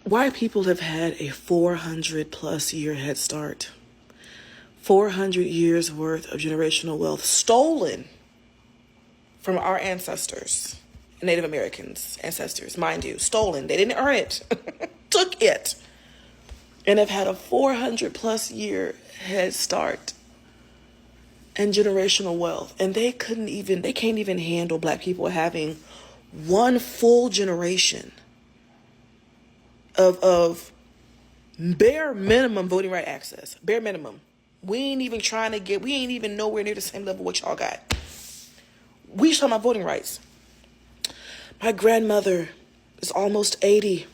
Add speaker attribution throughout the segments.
Speaker 1: White people have had a 400 plus year head start. 400 years worth of generational wealth stolen from our ancestors, Native Americans, ancestors, mind you, stolen. They didn't earn it, took it, and have had a 400 plus year head start and generational wealth. And they can't even handle Black people having one full generation of bare minimum voting right access. Bare minimum. We ain't even nowhere near the same level what y'all got. We just talking about voting rights. My grandmother is almost 80.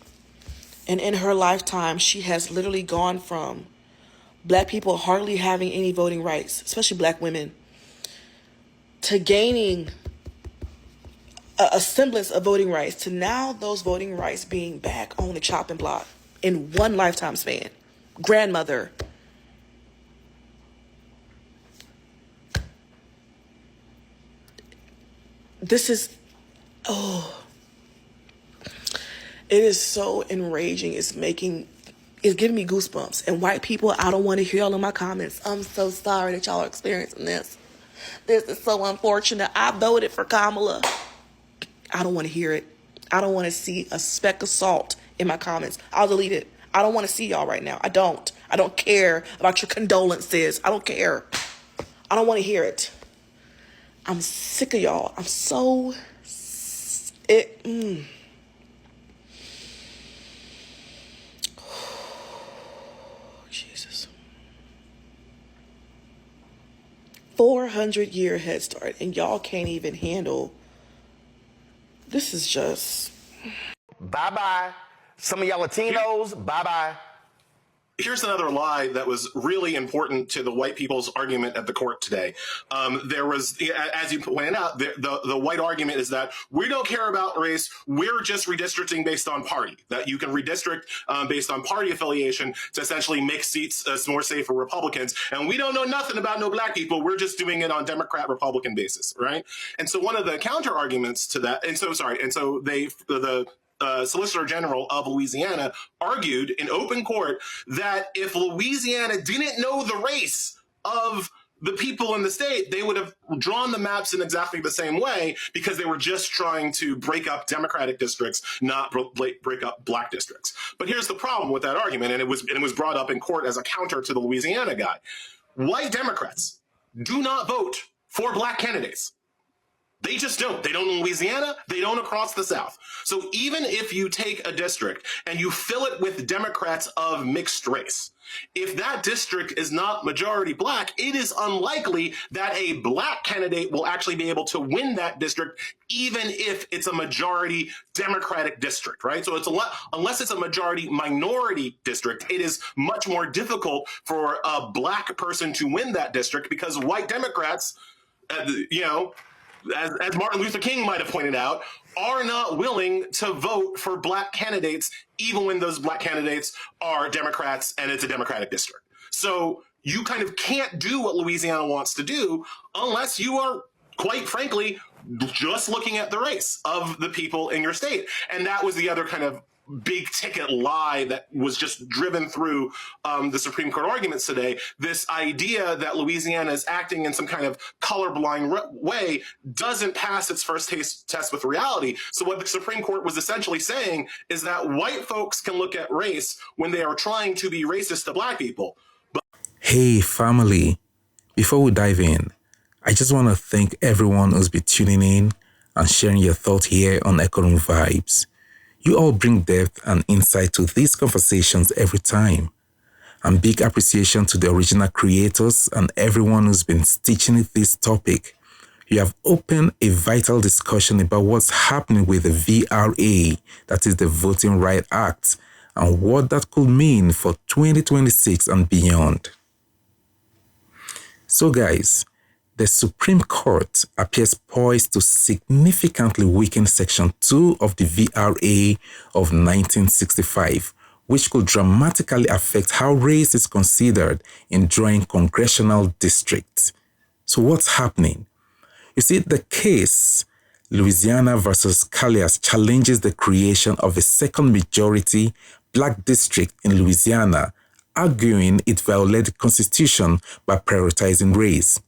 Speaker 1: And in her lifetime, she has literally gone from Black people hardly having any voting rights, especially Black women, to gaining a semblance of voting rights, to now those voting rights being back on the chopping block in one lifetime span. Grandmother. This is, it is so enraging. It's giving me goosebumps. And white people, I don't want to hear all of my comments. I'm so sorry that y'all are experiencing this. This is so unfortunate. I voted for Kamala. I don't want to hear it. I don't want to see a speck of salt in my comments. I'll delete it. I don't want to see y'all right now. I don't care about your condolences. I don't care. I don't want to hear it. I'm sick of y'all. I'm so... Jesus. 400-year head start, and y'all can't even handle... This is just...
Speaker 2: Bye-bye. Some of y'all Latinos, bye-bye.
Speaker 3: Here's another lie that was really important to the white people's argument at the court today. There was, as you pointed out, the white argument is that we don't care about race. We're just redistricting based on party, that you can redistrict based on party affiliation to essentially make seats more safe for Republicans. And we don't know nothing about no Black people. We're just doing it on Democrat-Republican basis, right? And so one of the counter arguments to that, the Solicitor General of Louisiana argued in open court that if Louisiana didn't know the race of the people in the state, they would have drawn the maps in exactly the same way because they were just trying to break up Democratic districts, not break up Black districts. But here's the problem with that argument, and it was brought up in court as a counter to the Louisiana guy. White Democrats do not vote for Black candidates. They just don't. They don't in Louisiana. They don't across the South. So even if you take a district and you fill it with Democrats of mixed race, if that district is not majority Black, it is unlikely that a Black candidate will actually be able to win that district, even if it's a majority Democratic district, right? So unless it's a majority minority district, it is much more difficult for a Black person to win that district because white Democrats, as Martin Luther King might have pointed out, are not willing to vote for Black candidates, even when those Black candidates are Democrats and it's a Democratic district. So you kind of can't do what Louisiana wants to do unless you are, quite frankly, just looking at the race of the people in your state. And that was the other kind of big ticket lie that was just driven through the Supreme Court arguments today. This idea that Louisiana is acting in some kind of colorblind way doesn't pass its first test with reality. So what the Supreme Court was essentially saying is that white folks can look at race when they are trying to be racist to Black people.
Speaker 4: Hey family, before we dive in, I just want to thank everyone who's been tuning in and sharing your thoughts here on Echo Room Vibes. You all bring depth and insight to these conversations every time. And big appreciation to the original creators and everyone who's been stitching this topic. You have opened a vital discussion about what's happening with the VRA, that is the Voting Rights Act, and what that could mean for 2026 and beyond. So guys, the Supreme Court appears poised to significantly weaken Section 2 of the VRA of 1965, which could dramatically affect how race is considered in drawing congressional districts. So what's happening? You see, the case Louisiana versus Callias challenges the creation of a second majority black district in Louisiana, arguing it violated the Constitution by prioritizing race.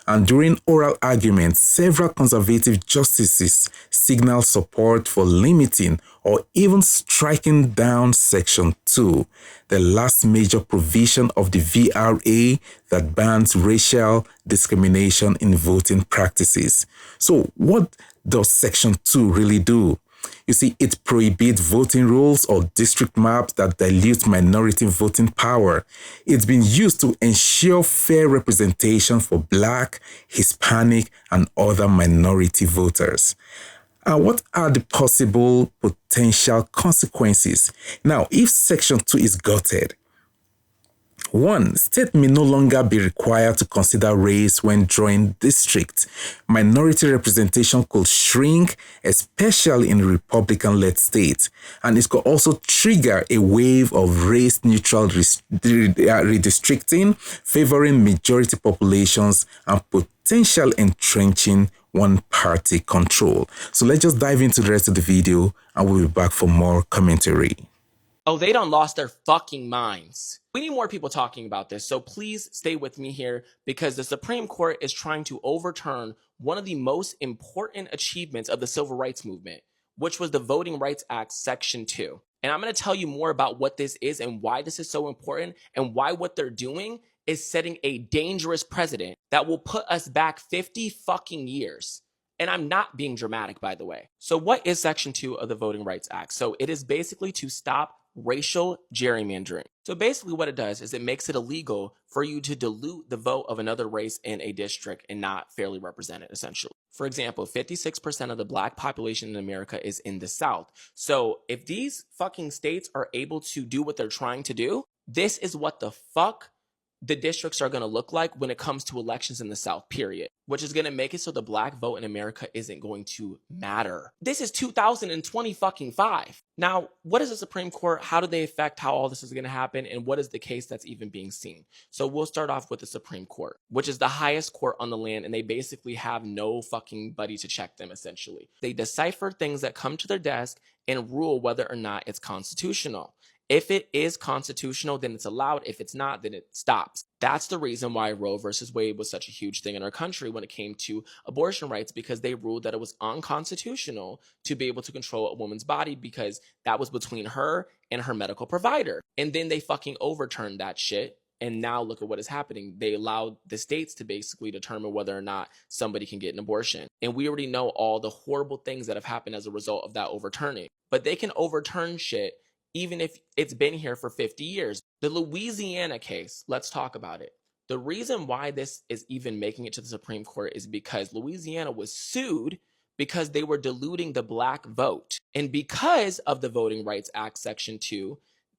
Speaker 4: And during oral arguments, several conservative justices signaled support for limiting or even striking down Section 2, the last major provision of the VRA that bans racial discrimination in voting practices. So, what does Section 2 really do? You see, it prohibits voting rules or district maps that dilute minority voting power. It's been used to ensure fair representation for Black, Hispanic, and other minority voters. And what are the possible potential consequences? Now, if Section 2 is gutted, 1. State may no longer be required to consider race when drawing districts. Minority representation could shrink, especially in Republican-led states, and it could also trigger a wave of race-neutral redistricting, favoring majority populations and potentially entrenching one-party control. So let's just dive into the rest of the video, and we'll be back for more commentary.
Speaker 5: Oh, they done lost their fucking minds. We need more people talking about this, so please stay with me here because the Supreme Court is trying to overturn one of the most important achievements of the civil rights movement, which was the Voting Rights Act Section 2. And I'm going to tell you more about what this is and why this is so important and why what they're doing is setting a dangerous precedent that will put us back 50 fucking years. And I'm not being dramatic, by the way. So what is Section 2 of the Voting Rights Act? So it is basically to stop racial gerrymandering. So basically what it does is it makes it illegal for you to dilute the vote of another race in a district and not fairly represent it, essentially. For example, 56% of the Black population in America is in the South. So if these fucking states are able to do what they're trying to do, this is what the fuck the districts are going to look like when it comes to elections in the South, period, which is going to make it so the Black vote in America isn't going to matter. This is 2025. Now, what is the Supreme Court? How do they affect how all this is going to happen? And what is the case that's even being seen? So we'll start off with the Supreme Court, which is the highest court on the land. And they basically have no fucking buddy to check them, essentially. They decipher things that come to their desk and rule whether or not it's constitutional. If it is constitutional, then it's allowed. If it's not, then it stops. That's the reason why Roe versus Wade was such a huge thing in our country when it came to abortion rights, because they ruled that it was unconstitutional to be able to control a woman's body because that was between her and her medical provider. And then they fucking overturned that shit. And now look at what is happening. They allowed the states to basically determine whether or not somebody can get an abortion. And we already know all the horrible things that have happened as a result of that overturning. But they can overturn shit even if it's been here for 50 years. The Louisiana case, let's talk about it. The reason why this is even making it to the Supreme Court is because Louisiana was sued because they were diluting the Black vote. And because of the Voting Rights Act Section 2,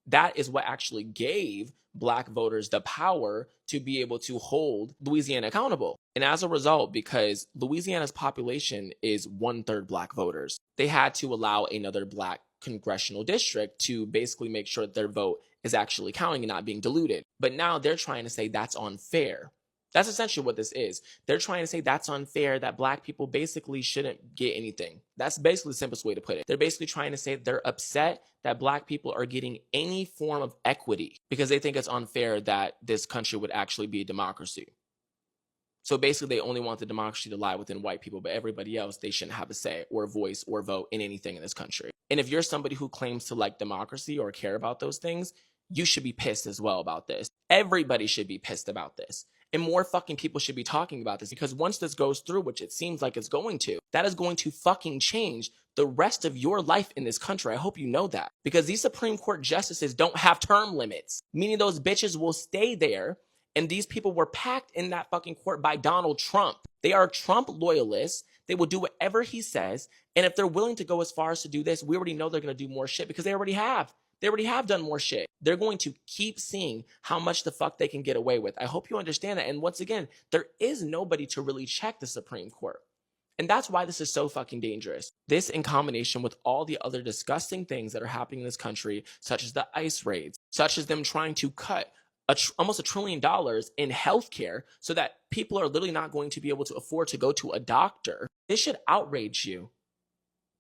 Speaker 5: that is what actually gave Black voters the power to be able to hold Louisiana accountable. And as a result, because Louisiana's population is 1/3 Black voters, they had to allow another Black congressional district to basically make sure that their vote is actually counting and not being diluted. But now they're trying to say that's unfair. That's essentially what this is. They're trying to say that's unfair, that Black people basically shouldn't get anything. That's basically the simplest way to put it. They're basically trying to say they're upset that Black people are getting any form of equity because they think it's unfair that this country would actually be a democracy. So basically, they only want the democracy to lie within white people, but everybody else, they shouldn't have a say or a voice or vote in anything in this country. And if you're somebody who claims to like democracy or care about those things, you should be pissed as well about this. Everybody should be pissed about this. And more fucking people should be talking about this, because once this goes through, which it seems like it's going to, that is going to fucking change the rest of your life in this country. I hope you know that, because these Supreme Court justices don't have term limits, meaning those bitches will stay there. And these people were packed in that fucking court by Donald Trump. They are Trump loyalists. They will do whatever he says. And if they're willing to go as far as to do this, we already know they're going to do more shit, because they already have. They already have done more shit. They're going to keep seeing how much the fuck they can get away with. I hope you understand that. And once again, there is nobody to really check the Supreme Court. And that's why this is so fucking dangerous. This, in combination with all the other disgusting things that are happening in this country, such as the ICE raids, such as them trying to cut almost $1 trillion in healthcare so that people are literally not going to be able to afford to go to a doctor. This should outrage you,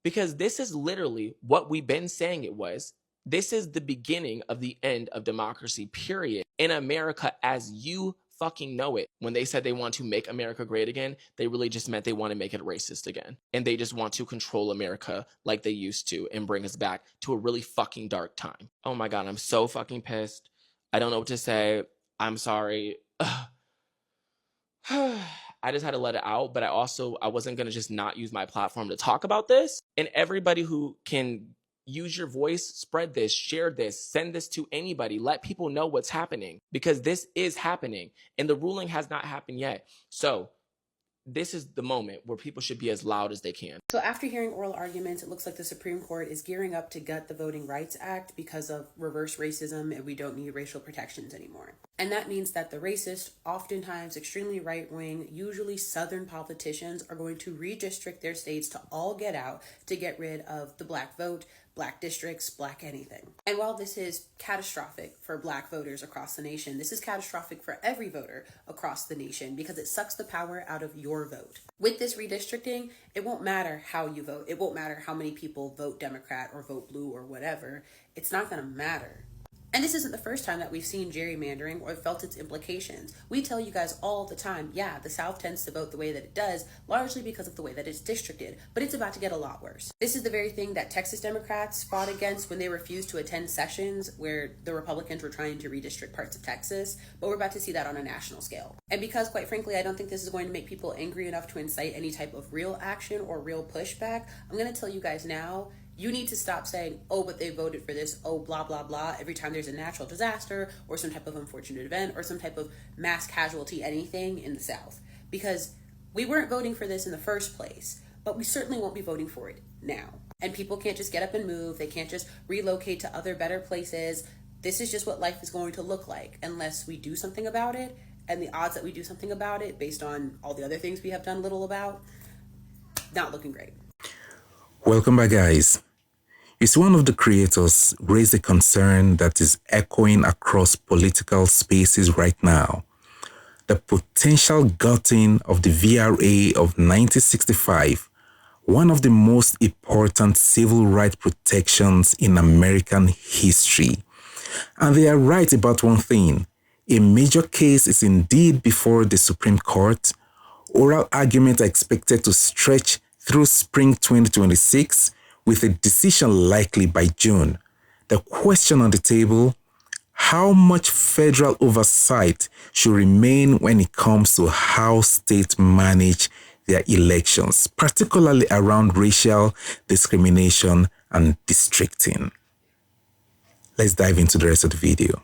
Speaker 5: because this is literally what we've been saying it was. This is the beginning of the end of democracy, period. In America as you fucking know it. When they said they want to make America great again, they really just meant they want to make it racist again. And they just want to control America like they used to and bring us back to a really fucking dark time. Oh my God, I'm so fucking pissed. I don't know what to say. I'm sorry. I just had to let it out, but I wasn't going to just not use my platform to talk about this. And everybody who can use your voice, spread this, share this, send this to anybody, let people know what's happening, because this is happening and the ruling has not happened yet. So this is the moment where people should be as loud as they can.
Speaker 6: So after hearing oral arguments, it looks like the Supreme Court is gearing up to gut the Voting Rights Act because of reverse racism and we don't need racial protections anymore. And that means that the racist, oftentimes extremely right-wing, usually Southern politicians are going to redistrict their states to all get out to get rid of the black vote, black districts, black anything. And while this is catastrophic for black voters across the nation, this is catastrophic for every voter across the nation because it sucks the power out of your vote. With this redistricting, it won't matter how you vote. It won't matter how many people vote Democrat or vote blue or whatever. It's not going to matter. And this isn't the first time that we've seen gerrymandering or felt its implications. We tell you guys all the time, yeah, the South tends to vote the way that it does, largely because of the way that it's districted, but it's about to get a lot worse. This is the very thing that Texas Democrats fought against when they refused to attend sessions where the Republicans were trying to redistrict parts of Texas, but we're about to see that on a national scale. And because, quite frankly, I don't think this is going to make people angry enough to incite any type of real action or real pushback, I'm going to tell you guys now, you need to stop saying, oh, but they voted for this, oh, blah, blah, blah, every time there's a natural disaster or some type of unfortunate event or some type of mass casualty, anything in the South. Because we weren't voting for this in the first place, but we certainly won't be voting for it now. And people can't just get up and move. They can't just relocate to other better places. This is just what life is going to look like unless we do something about it. And the odds that we do something about it, based on all the other things we have done little about, not looking great.
Speaker 4: Welcome back, guys. It's one of the creators raised a concern that is echoing across political spaces right now. The potential gutting of the VRA of 1965, one of the most important civil rights protections in American history. And they are right about one thing. A major case is indeed before the Supreme Court. Oral arguments are expected to stretch through spring 2026, with a decision likely by June. The question on the table: how much federal oversight should remain when it comes to how states manage their elections, particularly around racial discrimination and districting? Let's dive into the rest of the video.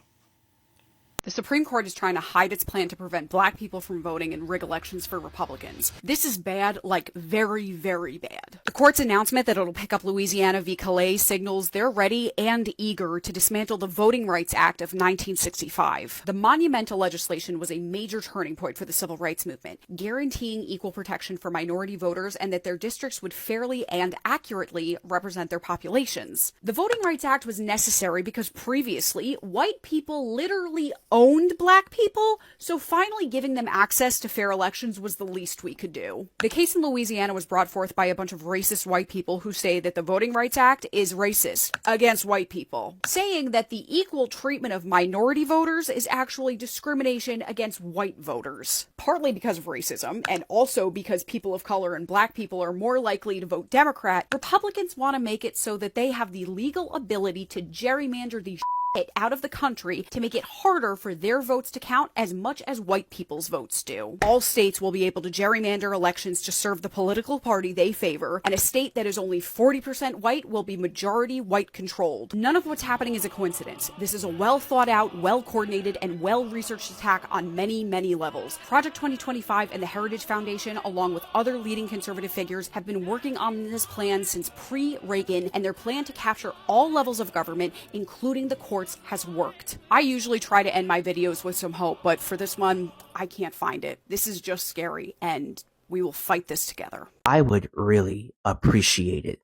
Speaker 7: The Supreme Court is trying to hide its plan to prevent black people from voting and rig elections for Republicans. This is bad, like very, very bad. The court's announcement that it'll pick up Louisiana v. Calais signals they're ready and eager to dismantle the Voting Rights Act of 1965. The monumental legislation was a major turning point for the civil rights movement, guaranteeing equal protection for minority voters and that their districts would fairly and accurately represent their populations. The Voting Rights Act was necessary because previously, white people literally owned black people, so finally giving them access to fair elections was the least we could do. The case in Louisiana was brought forth by a bunch of racist white people who say that the Voting Rights Act is racist against white people, saying that the equal treatment of minority voters is actually discrimination against white voters, partly because of racism, and also because people of color and black people are more likely to vote Democrat. Republicans want to make it so that they have the legal ability to gerrymander the it out of the country to make it harder for their votes to count as much as white people's votes do. All states will be able to gerrymander elections to serve the political party they favor, and a state that is only 40% white will be majority white controlled. None of what's happening is a coincidence. This is a well thought out, well coordinated, and well researched attack on many, many levels. Project 2025 and the Heritage Foundation, along with other leading conservative figures, have been working on this plan since pre-Reagan, and their plan to capture all levels of government, including the courts, has worked. I usually try to end my videos with some hope, but for this one, I can't find it. This is just scary, and we will fight this together.
Speaker 8: I would really appreciate it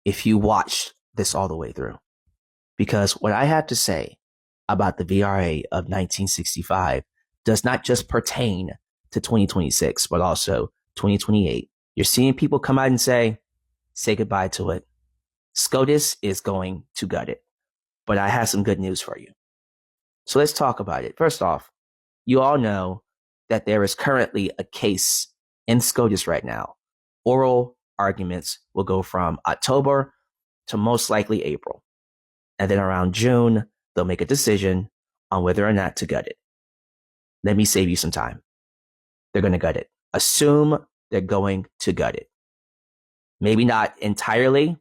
Speaker 8: if you watched this all the way through. Because what I have to say about the VRA of 1965 does not just pertain to 2026, but also 2028. You're seeing people come out and say goodbye to it. SCOTUS is going to gut it. but I have some good news for you. So let's talk about it. First off, you all know that there is currently a case in SCOTUS right now. Oral arguments will go from October to most likely April. And then around June, they'll make a decision on whether or not to gut it. Let me save you some time. They're going to gut it. Assume they're going to gut it. Maybe not entirely.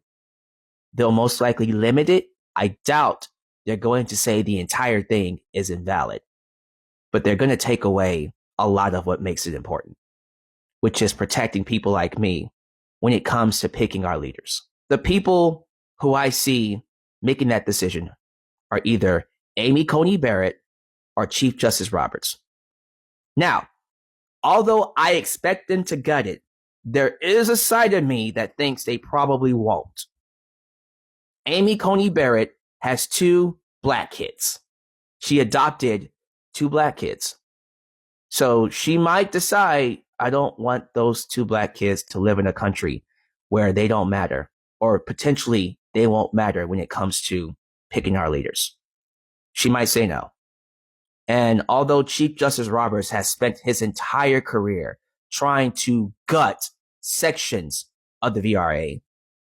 Speaker 8: They'll most likely limit it. I doubt they're going to say the entire thing is invalid, but they're going to take away a lot of what makes it important, which is protecting people like me when it comes to picking our leaders. The people who I see making that decision are either Amy Coney Barrett or Chief Justice Roberts. Now, although I expect them to gut it, there is a side of me that thinks they probably won't. Amy Coney Barrett has 2 black kids. She adopted 2 black kids. So she might decide, I don't want those 2 black kids to live in a country where they don't matter, or potentially they won't matter when it comes to picking our leaders. She might say no. And although Chief Justice Roberts has spent his entire career trying to gut sections of the VRA,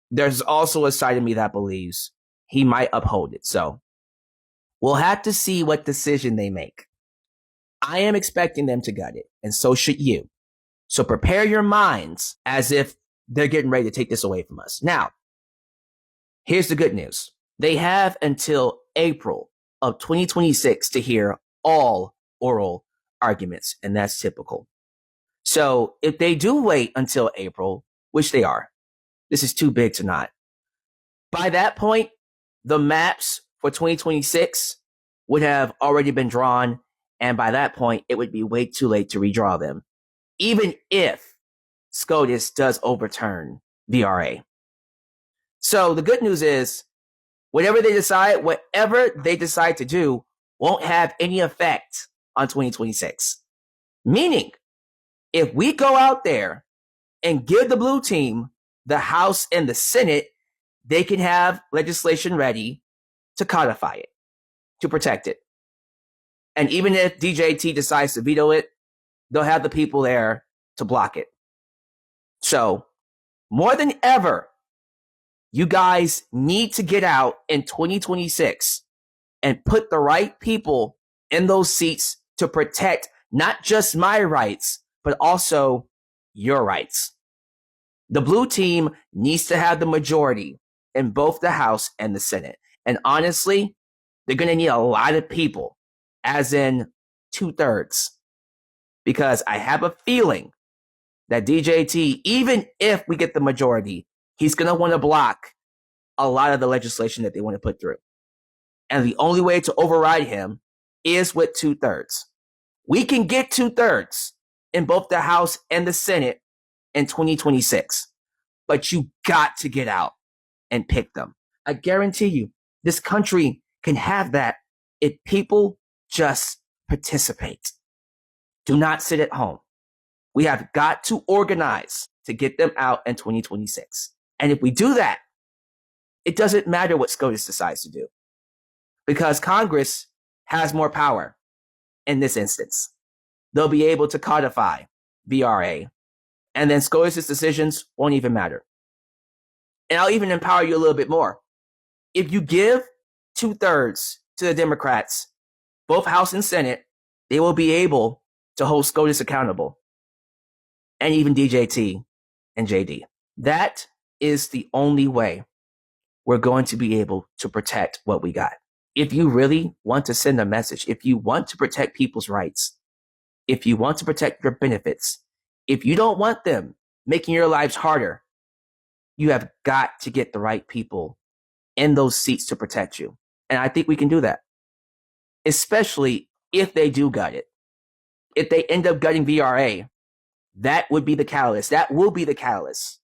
Speaker 8: there's also a side of me that believes he might uphold it. So we'll have to see what decision they make. I am expecting them to gut it, and so should you. So prepare your minds as if they're getting ready to take this away from us. Now, here's the good news. They have until April of 2026 to hear all oral arguments, and that's typical. So if they do wait until April, which they are, this is too big to not. By that point, the maps for 2026 would have already been drawn, and by that point, it would be way too late to redraw them, even if SCOTUS does overturn VRA. So the good news is, whatever they decide to do won't have any effect on 2026. Meaning, if we go out there and give the blue team the House and the Senate, they can have legislation ready to codify it, to protect it. And even if DJT decides to veto it, they'll have the people there to block it. So, more than ever, you guys need to get out in 2026 and put the right people in those seats to protect not just my rights, but also your rights. The blue team needs to have the majority in both the House and the Senate. And honestly, they're going to need a lot of people, as in 2/3. Because I have a feeling that DJT, even if we get the majority, he's going to want to block a lot of the legislation that they want to put through. And the only way to override him is with 2/3. We can get 2/3 in both the House and the Senate in 2026. But you got to get out and pick them. I guarantee you, this country can have that if people just participate. Do not sit at home. We have got to organize to get them out in 2026. And if we do that, it doesn't matter what SCOTUS decides to do, because Congress has more power in this instance. They'll be able to codify VRA, and then SCOTUS' decisions won't even matter. And I'll even empower you a little bit more. If you give 2/3 to the Democrats, both House and Senate, they will be able to hold SCOTUS accountable, and even DJT and JD. That is the only way we're going to be able to protect what we got. If you really want to send a message, if you want to protect people's rights, if you want to protect your benefits, if you don't want them making your lives harder, you have got to get the right people in those seats to protect you. And I think we can do that, especially if they do gut it. If they end up gutting VRA, that would be the catalyst. That will be the catalyst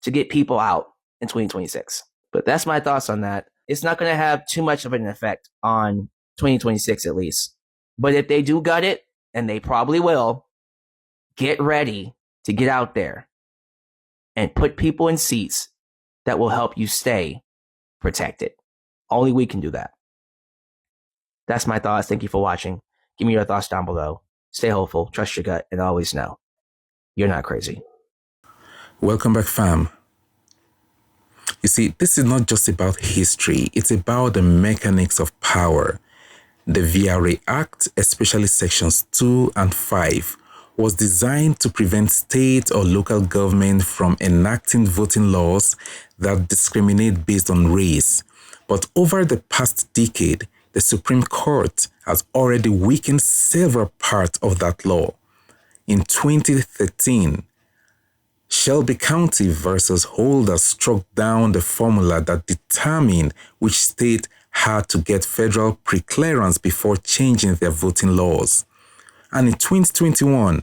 Speaker 8: to get people out in 2026. But that's my thoughts on that. It's not going to have too much of an effect on 2026 at least. But if they do gut it, and they probably will, get ready to get out there and put people in seats that will help you stay protected. Only we can do that. That's my thoughts. Thank you for watching. Give me your thoughts down below. Stay hopeful, trust your gut, and always know you're not crazy.
Speaker 4: Welcome back, fam. You see, this is not just about history, it's about the mechanics of power. The VRA Act, especially sections 2 and 5, was designed to prevent state or local government from enacting voting laws that discriminate based on race. But over the past decade, the Supreme Court has already weakened several parts of that law. In 2013, Shelby County versus Holder struck down the formula that determined which state had to get federal preclearance before changing their voting laws. And in 2021,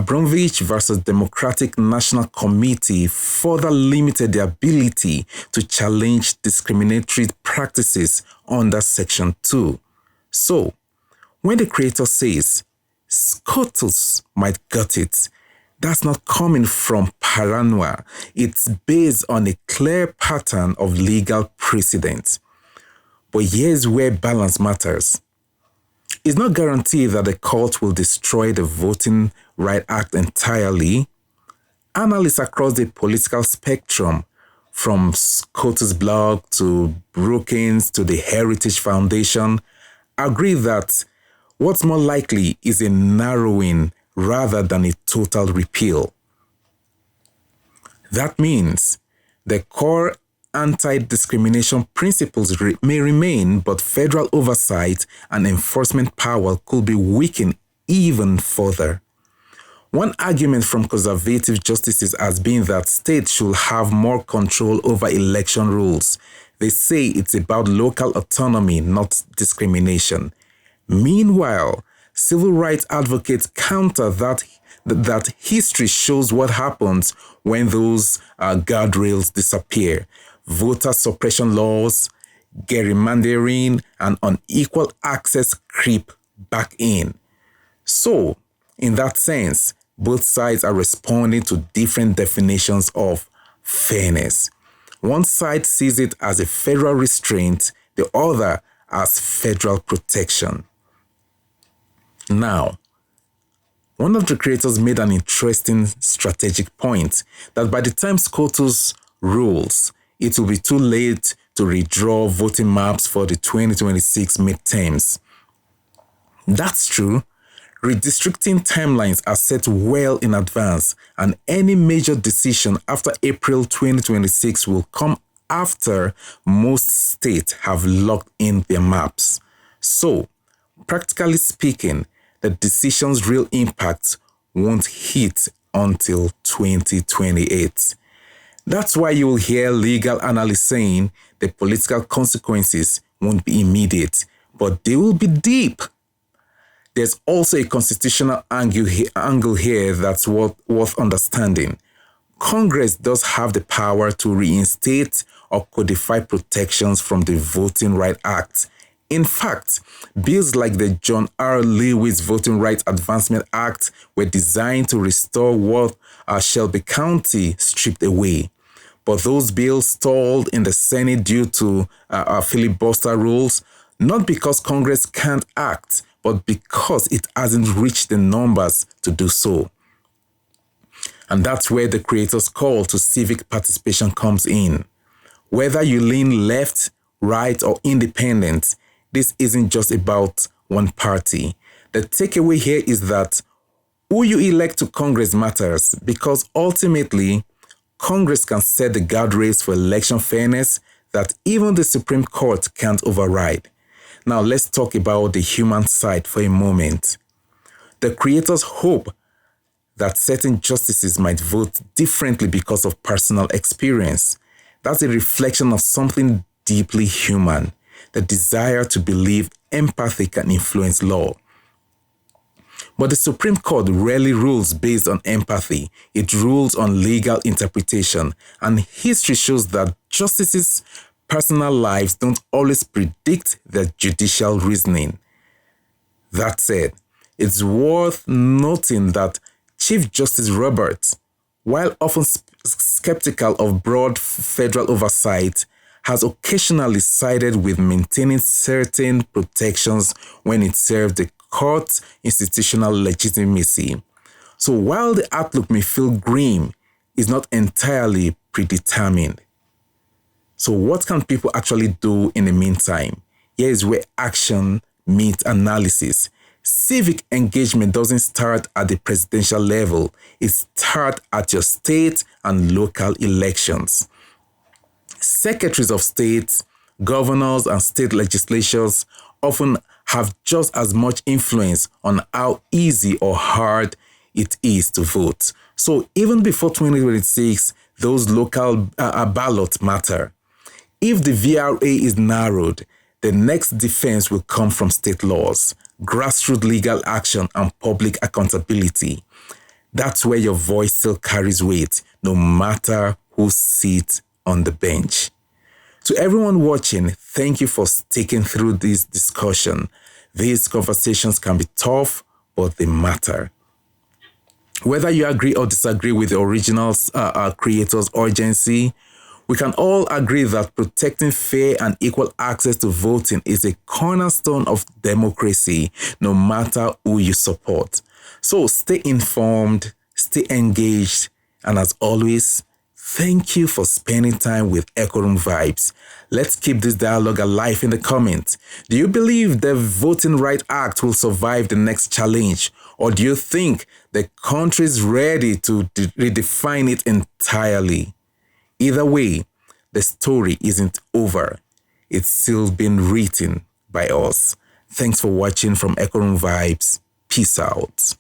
Speaker 4: Bromwich versus Democratic National Committee further limited the ability to challenge discriminatory practices under Section 2. So, when the creator says, SCOTUS might gut it, that's not coming from paranoia. It's based on a clear pattern of legal precedent. But here's where balance matters. It's not guaranteed that the court will destroy the Voting Rights Act entirely. Analysts across the political spectrum, from SCOTUS blog to Brookings to the Heritage Foundation, agree that what's more likely is a narrowing rather than a total repeal. That means the core anti-discrimination principles may remain, but federal oversight and enforcement power could be weakened even further. One argument from conservative justices has been that states should have more control over election rules. They say it's about local autonomy, not discrimination. Meanwhile, civil rights advocates counter that history shows what happens when those guardrails disappear. Voter suppression laws, gerrymandering, and unequal access creep back in. So, in that sense, both sides are responding to different definitions of fairness. One side sees it as a federal restraint, the other as federal protection. Now, one of the creators made an interesting strategic point that by the time SCOTUS rules, it will be too late to redraw voting maps for the 2026 midterms. That's true. Redistricting timelines are set well in advance, and any major decision after April 2026 will come after most states have locked in their maps. So, practically speaking, the decision's real impact won't hit until 2028. That's why you will hear legal analysts saying the political consequences won't be immediate, but they will be deep. There's also a constitutional angle here that's worth understanding. Congress does have the power to reinstate or codify protections from the Voting Rights Act. In fact, bills like the John R. Lewis Voting Rights Advancement Act were designed to restore what Shelby County stripped away. But those bills stalled in the Senate due to filibuster rules, not because Congress can't act, but because it hasn't reached the numbers to do so. And that's where the creator's call to civic participation comes in. Whether you lean left, right, or independent, this isn't just about one party. The takeaway here is that who you elect to Congress matters, because ultimately, Congress can set the guardrails for election fairness that even the Supreme Court can't override. Now let's talk about the human side for a moment. The creators hope that certain justices might vote differently because of personal experience. That's a reflection of something deeply human, the desire to believe empathy can influence law. But the Supreme Court rarely rules based on empathy. It rules on legal interpretation, and history shows that justices' personal lives don't always predict their judicial reasoning. That said, it's worth noting that Chief Justice Roberts, while often skeptical of broad federal oversight, has occasionally sided with maintaining certain protections when it serves the court's institutional legitimacy. So while the outlook may feel grim, it's not entirely predetermined. So what can people actually do in the meantime? Here is where action meets analysis. Civic engagement doesn't start at the presidential level. It starts at your state and local elections. Secretaries of state, governors, and state legislatures often have just as much influence on how easy or hard it is to vote. So even before 2026, those local ballots matter. If the VRA is narrowed, the next defense will come from state laws, grassroots legal action, and public accountability. That's where your voice still carries weight, no matter who sits on the bench. To everyone watching, thank you for sticking through this discussion. These conversations can be tough, but they matter. Whether you agree or disagree with the original creator's urgency, we can all agree that protecting fair and equal access to voting is a cornerstone of democracy, no matter who you support. So stay informed, stay engaged, and as always, thank you for spending time with Echo Room Vibes. Let's keep this dialogue alive in the comments. Do you believe the Voting Rights Act will survive the next challenge? Or do you think the country is ready to redefine it entirely? Either way, the story isn't over. It's still being written by us. Thanks for watching from Echo Room Vibes. Peace out.